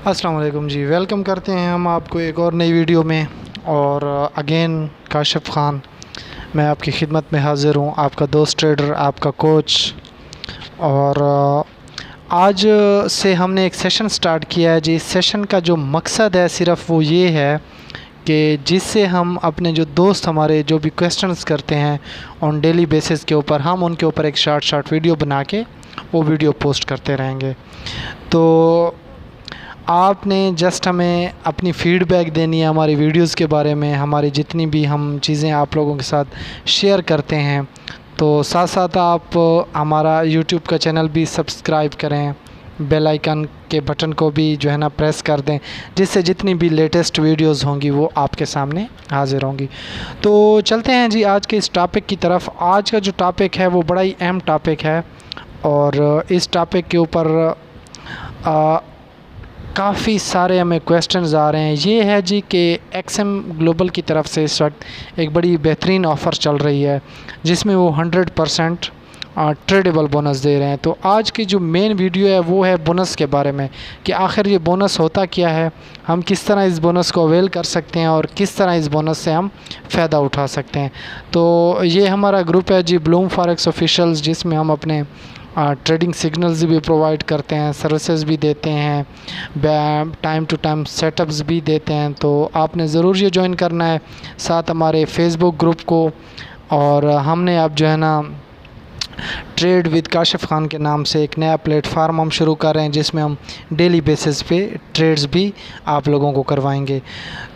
अस्सलाम वालेकुम जी, वेलकम करते हैं हम आपको एक और नई वीडियो में। और अगेन काशिफ़ ख़ान मैं आपकी खिदमत में हाज़िर हूँ, आपका दोस्त ट्रेडर, आपका कोच। और आज से हमने एक सेशन स्टार्ट किया है जी। इस सेशन का जो मकसद है सिर्फ़ वो ये है कि जिससे हम अपने जो दोस्त हमारे जो भी क्वेश्चंस करते हैं ऑन डेली बेसिस के ऊपर, हम उनके ऊपर एक शॉर्ट वीडियो बना के वो वीडियो पोस्ट करते रहेंगे। तो आपने जस्ट हमें अपनी फ़ीडबैक देनी है हमारी वीडियोस के बारे में, हमारी जितनी भी हम चीज़ें आप लोगों के साथ शेयर करते हैं। तो साथ साथ आप हमारा यूट्यूब का चैनल भी सब्सक्राइब करें, बेल आइकन के बटन को भी जो है ना प्रेस कर दें, जिससे जितनी भी लेटेस्ट वीडियोस होंगी वो आपके सामने हाज़िर होंगी। तो चलते हैं जी आज के इस टॉपिक की तरफ। आज का जो टॉपिक है वो बड़ा ही अहम टॉपिक है और इस टॉपिक के ऊपर काफ़ी सारे हमें क्वेश्चंस आ रहे हैं। ये है जी कि एक्सएम ग्लोबल की तरफ से इस वक्त एक बड़ी बेहतरीन ऑफ़र चल रही है जिसमें वो 100% ट्रेडेबल बोनस दे रहे हैं। तो आज की जो मेन वीडियो है वो है बोनस के बारे में कि आखिर ये बोनस होता क्या है, हम किस तरह इस बोनस को अवेल कर सकते हैं और किस तरह इस बोनस से हम फ़ायदा उठा सकते हैं। तो ये हमारा ग्रुप है जी ब्लूम फॉरेक्स ऑफिशियल्स, जिसमें हम अपने ट्रेडिंग सिग्नल्स भी प्रोवाइड करते हैं, सर्विसेज भी देते हैं, टाइम टू टाइम सेटअप्स भी देते हैं। तो आपने ज़रूर ये ज्वाइन करना है साथ हमारे फेसबुक ग्रुप को। और हमने अब जो है ना ट्रेड विद काशिफ़ ख़ान के नाम से एक नया प्लेटफार्म हम शुरू कर रहे हैं जिसमें हम डेली बेसिस पे ट्रेड्स भी आप लोगों को करवाएंगे।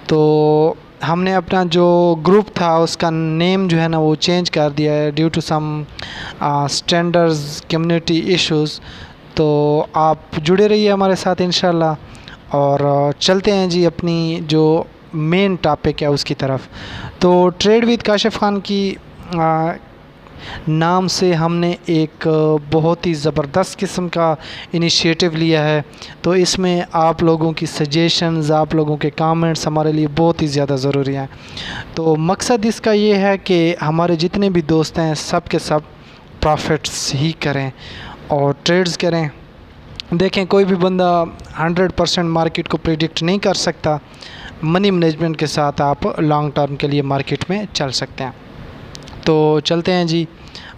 तो हमने अपना जो ग्रुप था उसका नेम जो है ना वो चेंज कर दिया है due to some standards community issues. तो आप जुड़े रहिए हमारे साथ इंशाल्लाह। और चलते हैं जी अपनी जो मेन टॉपिक है उसकी तरफ। तो ट्रेड विद काशिफ़ ख़ान की नाम से हमने एक बहुत ही ज़बरदस्त किस्म का इनिशिएटिव लिया है। तो इसमें आप लोगों की सजेशंस, आप लोगों के कमेंट्स हमारे लिए बहुत ही ज़्यादा ज़रूरी हैं। तो मकसद इसका ये है कि हमारे जितने भी दोस्त हैं सब के सब प्रॉफिट्स ही करें और ट्रेड्स करें। देखें, कोई भी बंदा 100% मार्केट को प्रिडिक्ट नहीं कर सकता। मनी मैनेजमेंट के साथ आप लॉन्ग टर्म के लिए मार्केट में चल सकते हैं। तो चलते हैं जी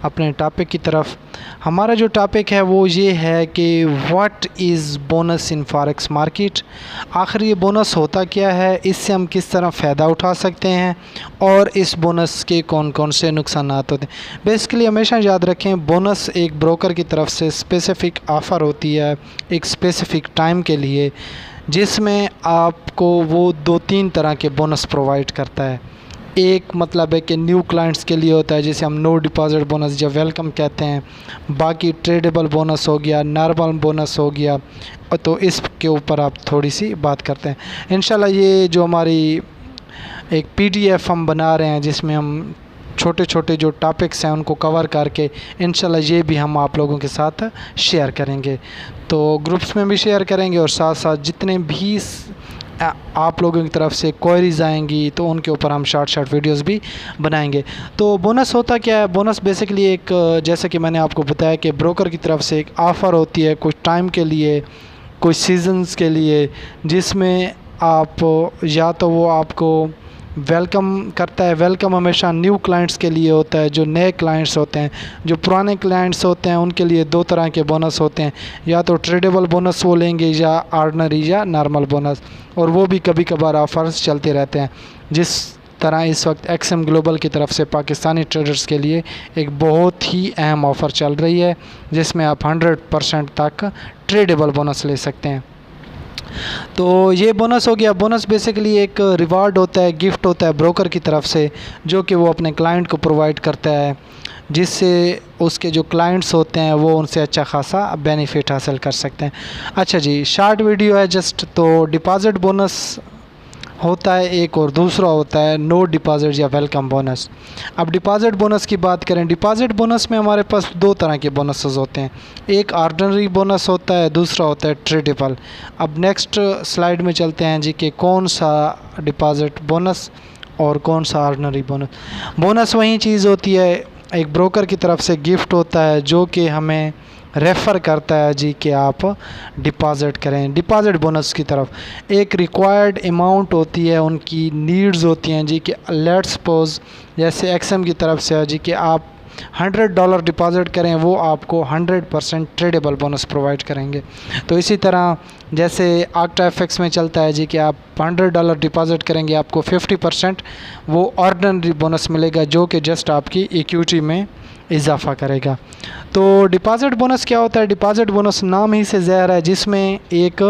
अपने टॉपिक की तरफ। हमारा जो टॉपिक है वो ये है कि what is bonus in forex market. आखिर ये बोनस होता क्या है, इससे हम किस तरह फ़ायदा उठा सकते हैं और इस बोनस के कौन कौन से नुकसान होते हैं। बेसिकली हमेशा याद रखें, बोनस एक ब्रोकर की तरफ से स्पेसिफ़िक ऑफ़र होती है एक स्पेसिफ़िक टाइम के लिए, जिसमें आपको वो 2-3 तरह के बोनस प्रोवाइड करता है। एक मतलब है कि न्यू क्लाइंट्स के लिए होता है जिसे हम नो डिपॉजिट बोनस या वेलकम कहते हैं। बाकी ट्रेडेबल बोनस हो गया, नॉर्मल बोनस हो गया। तो इसके ऊपर आप थोड़ी सी बात करते हैं इंशाल्लाह। ये जो हमारी एक PDF हम बना रहे हैं जिसमें हम छोटे छोटे जो टॉपिक्स हैं उनको कवर करके इंशाल्लाह ये भी हम आप लोगों के साथ शेयर करेंगे। तो ग्रुप्स में भी शेयर करेंगे और साथ साथ जितने भी आप लोगों की तरफ से क्वेरीज़ आएंगी तो उनके ऊपर हम शॉर्ट वीडियोस भी बनाएंगे। तो बोनस होता क्या है? बोनस बेसिकली एक, जैसे कि मैंने आपको बताया कि ब्रोकर की तरफ से एक ऑफ़र होती है कुछ टाइम के लिए, कुछ सीजन्स के लिए, जिसमें आप या तो वो आपको वेलकम करता है। वेलकम हमेशा न्यू क्लाइंट्स के लिए होता है, जो नए क्लाइंट्स होते हैं। जो पुराने क्लाइंट्स होते हैं उनके लिए 2 तरह के बोनस होते हैं, या तो ट्रेडेबल बोनस वो लेंगे या ऑर्डिनरी या नॉर्मल बोनस। और वो भी कभी कभार ऑफर्स चलते रहते हैं। जिस तरह इस वक्त एक्सएम ग्लोबल की तरफ से पाकिस्तानी ट्रेडर्स के लिए एक बहुत ही अहम ऑफ़र चल रही है जिसमें आप 100% तक ट्रेडेबल बोनस ले सकते हैं। तो ये बोनस हो गया। बोनस बेसिकली एक रिवार्ड होता है, गिफ्ट होता है ब्रोकर की तरफ से, जो कि वो अपने क्लाइंट को प्रोवाइड करता है, जिससे उसके जो क्लाइंट्स होते हैं वो उनसे अच्छा खासा बेनिफिट हासिल कर सकते हैं। अच्छा जी, शॉर्ट वीडियो है जस्ट। तो डिपॉज़िट बोनस होता है एक, और दूसरा होता है नो डिपॉज़िट या वेलकम बोनस। अब डिपॉज़िट बोनस की बात करें, डिपॉज़िट बोनस में हमारे पास 2 तरह के बोनसेस होते हैं। एक ऑर्डिनरी बोनस होता है, दूसरा होता है ट्रेडेबल। अब नेक्स्ट स्लाइड में चलते हैं जी कि कौन सा डिपॉज़िट बोनस और कौन सा ऑर्डिनरी बोनस। बोनस वही चीज़ होती है, एक ब्रोकर की तरफ से गिफ्ट होता है जो कि हमें रेफ़र करता है जी कि आप डिपॉज़िट करें डिपॉज़िट बोनस की तरफ। एक रिक्वायर्ड अमाउंट होती है, उनकी नीड्स होती हैं जी कि लेट्स सपोज़ जैसे एक्सएम की तरफ से है जी कि आप $100 डिपॉज़िट करें, वो आपको 100% ट्रेडेबल बोनस प्रोवाइड करेंगे। तो इसी तरह जैसे आक्टा एफएक्स में चलता है जी कि आप $100 डिपॉज़िट करेंगे, आपको 50% वो ऑर्डिनरी बोनस मिलेगा, जो कि जस्ट आपकी इक्विटी में इजाफ़ा करेगा। तो डिपॉज़िट बोनस क्या होता है? डिपॉज़िट बोनस नाम ही से ज़ाहिर है, जिसमें एक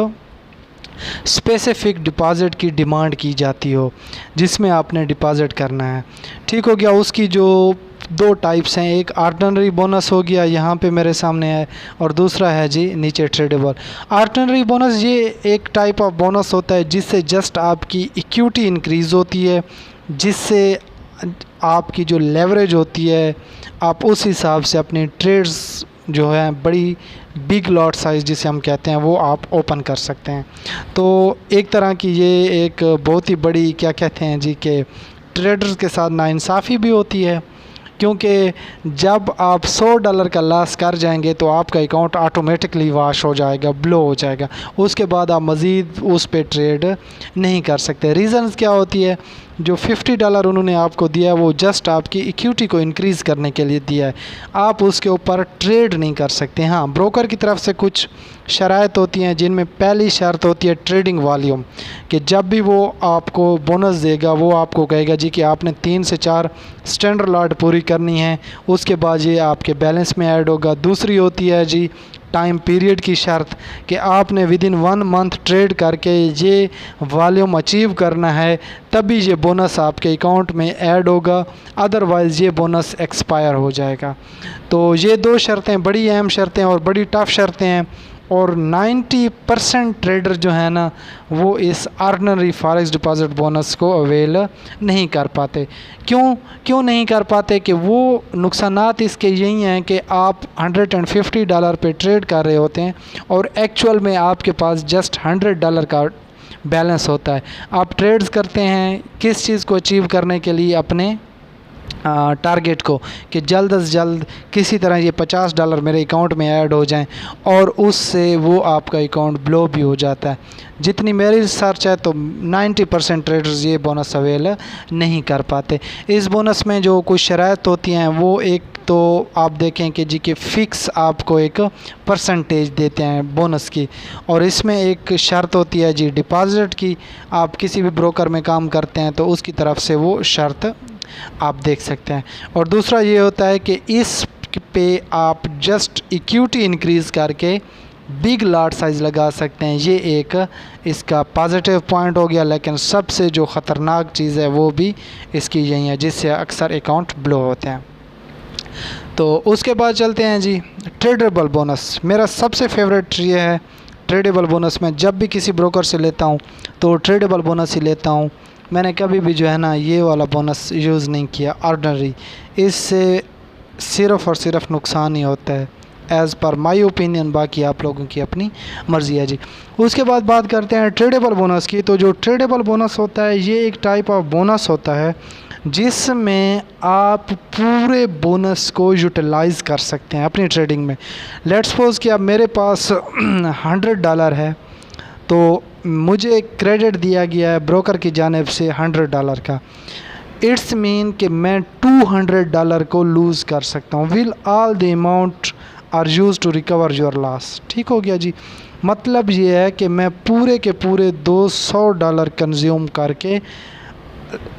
स्पेसिफ़िक डिपॉज़िट की डिमांड की जाती हो, जिसमें आपने डिपॉज़िट करना है। ठीक हो गया। उसकी जो दो टाइप्स हैं, एक ऑर्डिनरी बोनस हो गया, यहाँ पे मेरे सामने है, और दूसरा है जी नीचे ट्रेडेबल। ऑर्डिनरी बोनस ये एक टाइप ऑफ बोनस होता है जिससे जस्ट आपकी इक्विटी इंक्रीज़ होती है, जिससे आपकी जो लेवरेज होती है आप उस हिसाब से अपनी ट्रेड्स जो है बड़ी बिग लॉट साइज़ जिसे हम कहते हैं वो आप ओपन कर सकते हैं। तो एक तरह की ये एक बहुत ही बड़ी क्या कहते हैं जी कि ट्रेडर्स के साथ नाइंसाफ़ी भी होती है, क्योंकि जब आप $100 का लॉस कर जाएंगे तो आपका अकाउंट ऑटोमेटिकली वॉश हो जाएगा, ब्लो हो जाएगा। उसके बाद आप मज़ीद उस पे ट्रेड नहीं कर सकते। रीज़न्स क्या होती है? जो $50 उन्होंने आपको दिया है वो जस्ट आपकी इक्विटी को इंक्रीज़ करने के लिए दिया है, आप उसके ऊपर ट्रेड नहीं कर सकते। हाँ, ब्रोकर की तरफ से कुछ शराइत होती हैं, जिनमें पहली शर्त होती है ट्रेडिंग वॉल्यूम, कि जब भी वो आपको बोनस देगा वो आपको कहेगा जी कि आपने 3 से 4 स्टैंडर्ड लॉट पूरी करनी है, उसके बाद ये आपके बैलेंस में ऐड होगा। दूसरी होती है जी टाइम पीरियड की शर्त, कि आपने विदिन 1 मंथ ट्रेड करके ये वॉल्यूम अचीव करना है, तभी ये बोनस आपके अकाउंट में ऐड होगा, अदरवाइज़ ये बोनस एक्सपायर हो जाएगा। तो ये दो शर्तें बड़ी अहम शर्तें और बड़ी टफ़ शर्तें हैं, और 90% ट्रेडर जो है ना वो इस ऑर्डिनरी फॉरेक्स डिपॉज़िट बोनस को अवेल नहीं कर पाते। क्यों नहीं कर पाते? कि वो नुकसानात इसके यही हैं कि आप $150 पे ट्रेड कर रहे होते हैं और एक्चुअल में आपके पास जस्ट $100 का बैलेंस होता है। आप ट्रेड्स करते हैं किस चीज़ को अचीव करने के लिए? अपने टारगेट को, कि जल्द से जल्द किसी तरह ये $50 मेरे अकाउंट में ऐड हो जाएं, और उससे वो आपका अकाउंट ब्लो भी हो जाता है। जितनी मेरी रिसर्च है तो 90% ट्रेडर्स ये बोनस अवेल नहीं कर पाते। इस बोनस में जो कुछ शराइत होती हैं वो एक तो आप देखें कि जी कि फ़िक्स आपको एक परसेंटेज देते हैं बोनस की, और इसमें एक शर्त होती है जी डिपॉज़िट की। आप किसी भी ब्रोकर में काम करते हैं तो उसकी तरफ से वो शर्त आप देख सकते हैं। और दूसरा ये होता है कि इस पे आप जस्ट इक्विटी इंक्रीज़ करके बिग लॉट साइज़ लगा सकते हैं। ये एक इसका पॉजिटिव पॉइंट हो गया, लेकिन सबसे जो ख़तरनाक चीज़ है वो भी इसकी यही है, जिससे अक्सर अकाउंट ब्लो होते हैं। तो उसके बाद चलते हैं जी ट्रेडेबल बोनस। मेरा सबसे फेवरेट ये है ट्रेडेबल बोनस। मैं जब भी किसी ब्रोकर से लेता हूँ तो ट्रेडेबल बोनस ही लेता हूँ। मैंने कभी भी जो है ना ये वाला बोनस यूज़ नहीं किया ऑर्डिनरी। इससे सिर्फ़ और सिर्फ नुकसान ही होता है एज़ पर माई ओपिनियन, बाकी आप लोगों की अपनी मर्ज़ी है जी। उसके बाद बात करते हैं ट्रेडेबल बोनस की। तो जो ट्रेडेबल बोनस होता है ये एक टाइप ऑफ बोनस होता है जिसमें आप पूरे बोनस को यूटिलाइज़ कर सकते हैं अपनी ट्रेडिंग में। लेट्स सपोज़ कि अब मेरे पास $100 है, तो मुझे क्रेडिट दिया गया है ब्रोकर की जानिब से $100 का। इट्स मीन कि मैं $200 को लूज़ कर सकता हूँ। Will all the amount are use to recover your loss. ठीक हो गया जी। मतलब ये है कि मैं पूरे के पूरे $200 कंज्यूम करके,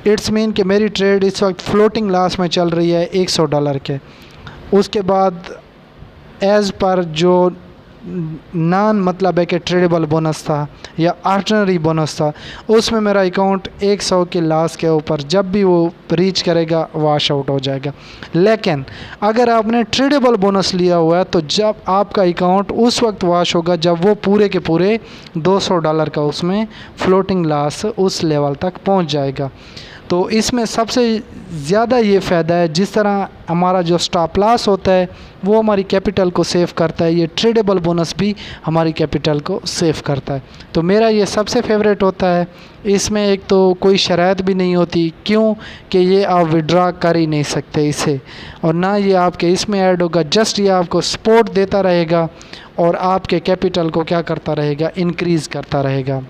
इट्स मीन कि मेरी ट्रेड इस वक्त फ्लोटिंग लॉस में चल रही है $100 के। उसके बाद एज़ पर जो नॉन मतलब है कि ट्रेडेबल बोनस था या ऑर्डिनरी बोनस था, उसमें मेरा अकाउंट 100 के लॉस के ऊपर जब भी वो रीच करेगा वॉश आउट हो जाएगा। लेकिन अगर आपने ट्रेडेबल बोनस लिया हुआ है तो जब आपका अकाउंट उस वक्त वॉश होगा जब वो पूरे के पूरे $200 का उसमें फ्लोटिंग लॉस उस लेवल तक पहुंच जाएगा। तो इसमें सबसे ज़्यादा ये फ़ायदा है, जिस तरह हमारा जो स्टॉप लॉस होता है वो हमारी कैपिटल को सेव करता है, ये ट्रेडेबल बोनस भी हमारी कैपिटल को सेव करता है। तो मेरा ये सबसे फेवरेट होता है। इसमें एक तो कोई शराइत भी नहीं होती, क्यों कि ये आप विड्रा कर ही नहीं सकते इसे, और ना ये आपके इसमें ऐड होगा, जस्ट ये आपको सपोर्ट देता रहेगा और आपके कैपिटल को क्या करता रहेगा, इंक्रीज़ करता रहेगा।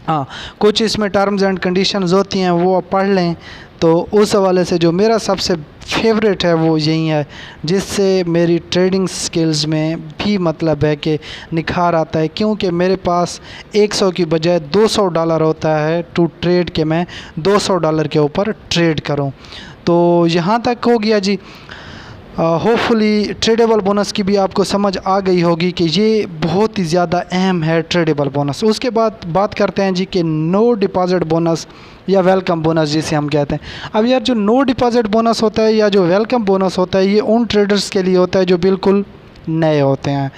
हाँ, कुछ इसमें टर्म्स एंड कंडीशंस होती हैं, वो आप पढ़ लें। तो उस हवाले से जो मेरा सबसे फेवरेट है वो यही है, जिससे मेरी ट्रेडिंग स्किल्स में भी मतलब है कि निखार आता है, क्योंकि मेरे पास 100 की बजाय $200 होता है टू ट्रेड के मैं $200 के ऊपर ट्रेड करूं। तो यहाँ तक हो गया जी। होपफुली ट्रेडेबल बोनस की भी आपको समझ आ गई होगी कि ये बहुत ही ज़्यादा अहम है ट्रेडेबल बोनस। उसके बाद बात करते हैं जी कि नो डिपॉजिट बोनस या वेलकम बोनस जिसे हम कहते हैं। अब यार जो नो डिपॉजिट बोनस होता है या जो वेलकम बोनस होता है, ये उन ट्रेडर्स के लिए होता है जो बिल्कुल नए होते हैं,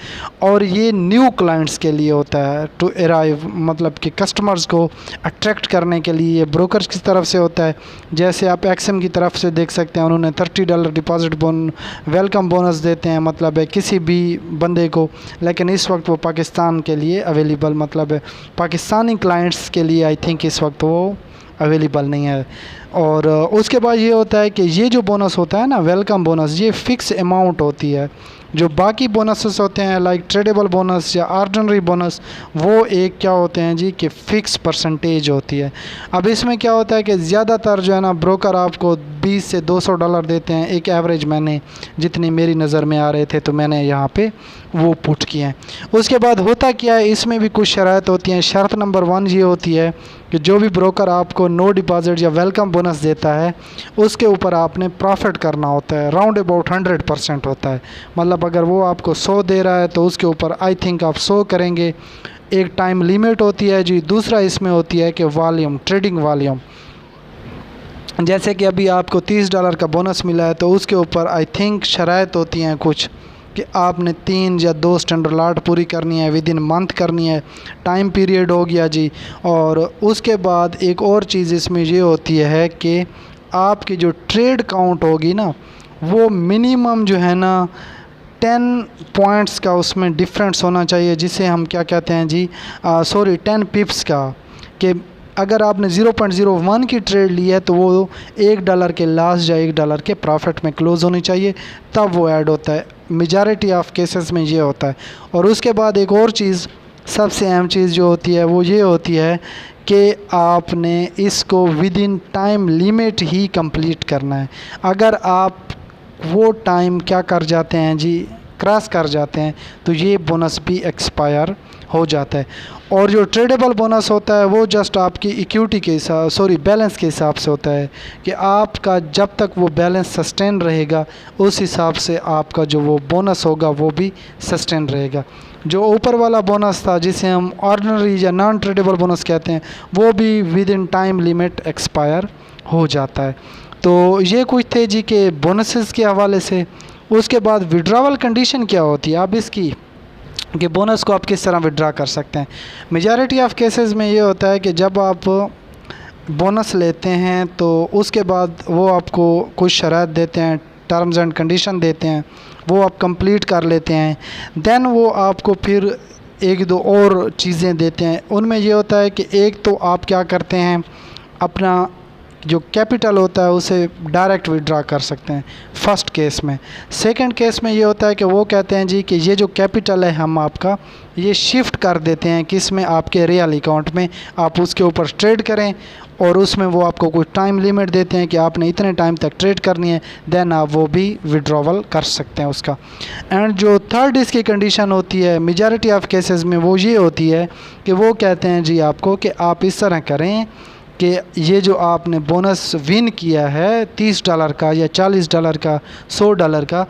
और ये न्यू क्लाइंट्स के लिए होता है टू अराइव, मतलब कि कस्टमर्स को अट्रैक्ट करने के लिए ये ब्रोकर्स की तरफ से होता है। जैसे आप एक्सएम की तरफ से देख सकते हैं, उन्होंने $30 डिपॉजिट वेलकम बोनस देते हैं, मतलब है किसी भी बंदे को, लेकिन इस वक्त वो पाकिस्तान के लिए अवेलेबल, मतलब है पाकिस्तानी क्लाइंट्स के लिए आई थिंक इस वक्त वो अवेलेबल नहीं है। और उसके बाद ये होता है कि ये जो बोनस होता है ना, वेलकम बोनस, ये फ़िक्स अमाउंट होती है। जो बाकी बोनसेस होते हैं लाइक ट्रेडेबल बोनस या ऑर्डिनरी बोनस, वो एक क्या होते हैं जी कि फ़िक्स परसेंटेज होती है। अब इसमें क्या होता है कि ज़्यादातर जो है ना ब्रोकर आपको $20 से $200 देते हैं, एक एवरेज मैंने जितनी मेरी नज़र में आ रहे थे तो मैंने यहाँ पे वो पुट किए हैं। उसके बाद होता क्या है, इसमें भी कुछ शराइत होती हैं। शर्त नंबर 1 ये होती है कि जो भी ब्रोकर आपको नो डिपॉजिट या वेलकम बोनस देता है उसके ऊपर आपने प्रॉफिट करना होता है, राउंड अबाउट 100% होता है। मतलब अगर वो आपको 100 दे रहा है तो उसके ऊपर आई थिंक आप 100 करेंगे। एक टाइम लिमिट होती है जी। दूसरा इसमें होती है कि वॉल्यूम, ट्रेडिंग वॉल्यूम, जैसे कि अभी आपको $30 का बोनस मिला है तो उसके ऊपर आई थिंक शराइत होती हैं कुछ कि आपने 3 या 2 स्टैंडर्ड लॉट पूरी करनी है, विद इन मंथ करनी है, टाइम पीरियड हो गया जी। और उसके बाद एक और चीज़ इसमें ये होती है कि आपकी जो ट्रेड काउंट होगी ना, वो मिनिमम जो है ना 10 पॉइंट्स का उसमें डिफरेंस होना चाहिए, जिसे हम क्या कहते हैं जी, 10 पिप्स का, कि अगर आपने 0.01 की ट्रेड ली है तो वो $1 के लॉस या $1 के प्रॉफिट में क्लोज़ होनी चाहिए, तब वो ऐड होता है। मेजॉरिटी ऑफ केसेस में ये होता है। और उसके बाद एक और चीज़, सबसे अहम चीज़ जो होती है वो ये होती है कि आपने इसको with in time limit he complete करना है। अगर आप वो टाइम क्या कर जाते हैं जी, क्रॉस कर जाते हैं, तो ये बोनस भी एक्सपायर हो जाता है। और जो ट्रेडेबल बोनस होता है वो जस्ट आपकी इक्विटी के हिसाब, बैलेंस के हिसाब से होता है कि आपका जब तक वो बैलेंस सस्टेन रहेगा उस हिसाब से आपका जो वो बोनस होगा वो भी सस्टेन रहेगा। जो ऊपर वाला बोनस था जिसे हम ऑर्डिनरी या नॉन ट्रेडेबल बोनस कहते हैं, वो भी with in time limit expire हो जाता है। तो ये कुछ थे जी के बोनसेस के हवाले से। उसके बाद विड्रॉवल कंडीशन क्या होती है अब इसकी, कि बोनस को आप किस तरह विड्रा कर सकते हैं। मेजॉरिटी ऑफ केसेस में ये होता है कि जब आप बोनस लेते हैं तो उसके बाद वो आपको कुछ शराइत देते हैं, टर्म्स एंड कंडीशन देते हैं, वो आप कंप्लीट कर लेते हैं। देन वो आपको फिर 1-2 और चीज़ें देते हैं। उनमें ये होता है कि एक तो आप क्या करते हैं, अपना जो कैपिटल होता है उसे डायरेक्ट विड्रा कर सकते हैं फर्स्ट केस में। सेकंड केस में ये होता है कि वो कहते हैं जी कि ये जो कैपिटल है हम आपका ये शिफ्ट कर देते हैं किस में, आपके रियल अकाउंट में, आप उसके ऊपर ट्रेड करें, और उसमें वो आपको कुछ टाइम लिमिट देते हैं कि आपने इतने टाइम तक ट्रेड करनी है, देन आप वो भी विड्रॉवल कर सकते हैं उसका। एंड जो थर्ड इसकी कंडीशन होती है मेजॉरिटी ऑफ केसेस में, वो ये होती है कि वो कहते हैं जी आपको कि आप इस तरह करें कि ये जो आपने बोनस विन किया है $30 का या $40 का, $100 का,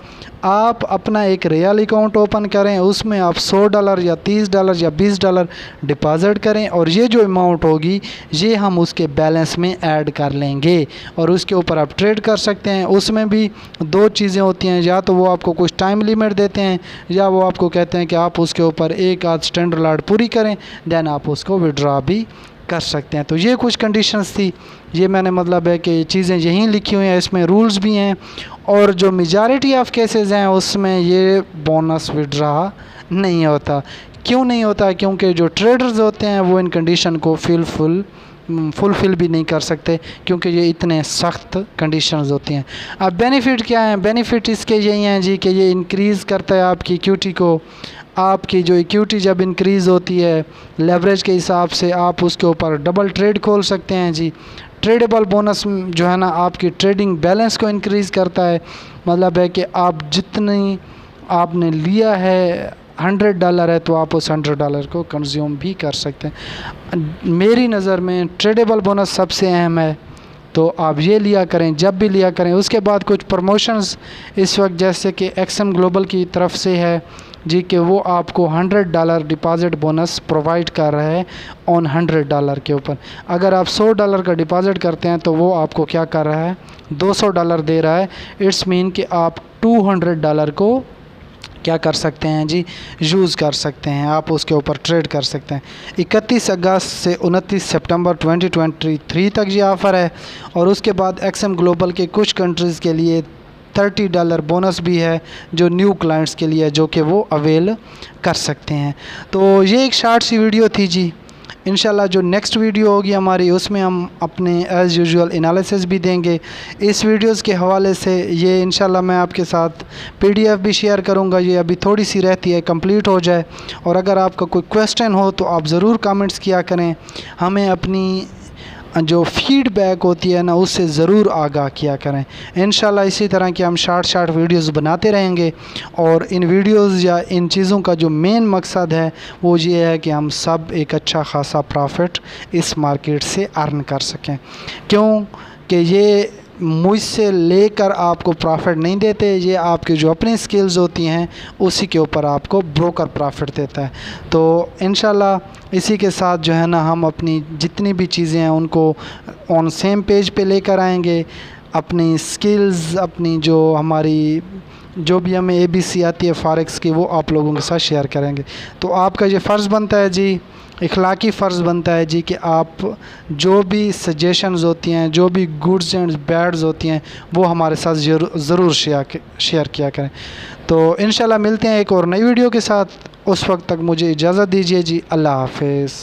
आप अपना एक रियल अकाउंट ओपन करें, उसमें आप $100 या $30 या $20 डिपॉज़िट करें, और ये जो अमाउंट होगी ये हम उसके बैलेंस में ऐड कर लेंगे और उसके ऊपर आप ट्रेड कर सकते हैं। उसमें भी 2 चीज़ें होती हैं, या तो वो आपको कुछ टाइम लिमिट देते हैं या वो आपको कहते हैं कि आप उसके ऊपर 1 आध स्टैंडर्ड लॉट पूरी करें, देन आप उसको विड्रॉ भी कर सकते हैं। तो ये कुछ कंडीशंस थी, ये मैंने मतलब है कि चीज़ें यहीं लिखी हुई हैं, इसमें रूल्स भी हैं, और जो मेजॉरिटी ऑफ केसेस हैं उसमें ये बोनस विड्रा नहीं होता। क्यों नहीं होता? क्योंकि जो ट्रेडर्स होते हैं वो इन कंडीशन को फुलफ़िल भी नहीं कर सकते, क्योंकि ये इतने सख्त कंडीशंस होती हैं। अब बेनिफिट क्या है? बेनिफिट इसके यही हैं जी कि ये इंक्रीज़ करता है आपकी इक्विटी को। आपकी जो इक्विटी जब इंक्रीज़ होती है लेवरेज के हिसाब से, आप उसके ऊपर डबल ट्रेड खोल सकते हैं जी। ट्रेडेबल बोनस जो है ना आपकी ट्रेडिंग बैलेंस को इंक्रीज़ करता है। मतलब है कि आप जितनी आपने लिया है $100 है तो आप उस $100 को कंज्यूम भी कर सकते हैं। मेरी नज़र में ट्रेडेबल बोनस सबसे अहम है, तो आप ये लिया करें जब भी लिया करें। उसके बाद कुछ प्रमोशंस इस वक्त जैसे कि एक्सएम ग्लोबल की तरफ से है जी कि वो आपको $100 डिपॉज़िट बोनस प्रोवाइड कर रहा है ऑन $100 के ऊपर। अगर आप $100 का डिपॉज़िट करते हैं तो वो आपको क्या कर रहा है, $200 दे रहा है। इट्स मीन कि आप $200 को क्या कर सकते हैं जी, यूज़ कर सकते हैं, आप उसके ऊपर ट्रेड कर सकते हैं। 31 अगस्त से 29 सितंबर 2023 तक ये ऑफ़र है। और उसके बाद एक्सएम ग्लोबल के कुछ कंट्रीज़ के लिए $30 बोनस भी है जो न्यू क्लाइंट्स के लिए, जो कि वो अवेल कर सकते हैं। तो ये एक शॉर्ट सी वीडियो थी जी। इंशाल्लाह जो नेक्स्ट वीडियो होगी हमारी उसमें हम अपने एज़ यूजुअल एनालिसिस भी देंगे इस वीडियोस के हवाले से। ये इंशाल्लाह मैं आपके साथ PDF भी शेयर करूँगा, ये अभी थोड़ी सी रहती है कंप्लीट हो जाए। और अगर आपका कोई क्वेश्चन हो तो आप ज़रूर कमेंट्स किया करें, हमें अपनी जो फीडबैक होती है ना उससे ज़रूर आगाह किया करें। इंशाल्लाह इसी तरह की हम शॉर्ट वीडियोस बनाते रहेंगे। और इन वीडियोस या इन चीज़ों का जो मेन मकसद है वो ये है कि हम सब एक अच्छा खासा प्रॉफिट इस मार्केट से अर्न कर सकें, क्योंकि ये मुझसे लेकर आपको प्रॉफिट नहीं देते, ये आपकी जो अपनी स्किल्स होती हैं उसी के ऊपर आपको ब्रोकर प्रॉफिट देता है। तो इंशाल्लाह इसी के साथ जो है ना हम अपनी जितनी भी चीज़ें हैं उनको ऑन सेम पेज पे लेकर आएंगे। अपनी स्किल्स, अपनी जो हमारी जो भी हमें ABC आती है फॉरेक्स की, वो आप लोगों के साथ शेयर करेंगे। तो आपका ये फ़र्ज़ बनता है जी, इखलाकी फ़र्ज़ बनता है जी कि आप जो भी सजेशंस होती हैं, जो भी गुड्स एंड बैड्स होती हैं वो हमारे साथ ज़रूर शेयर किया करें। तो इंशाल्लाह मिलते हैं एक और नई वीडियो के साथ। उस वक्त तक मुझे इजाज़त दीजिए जी। अल्लाह हाफ़िज़।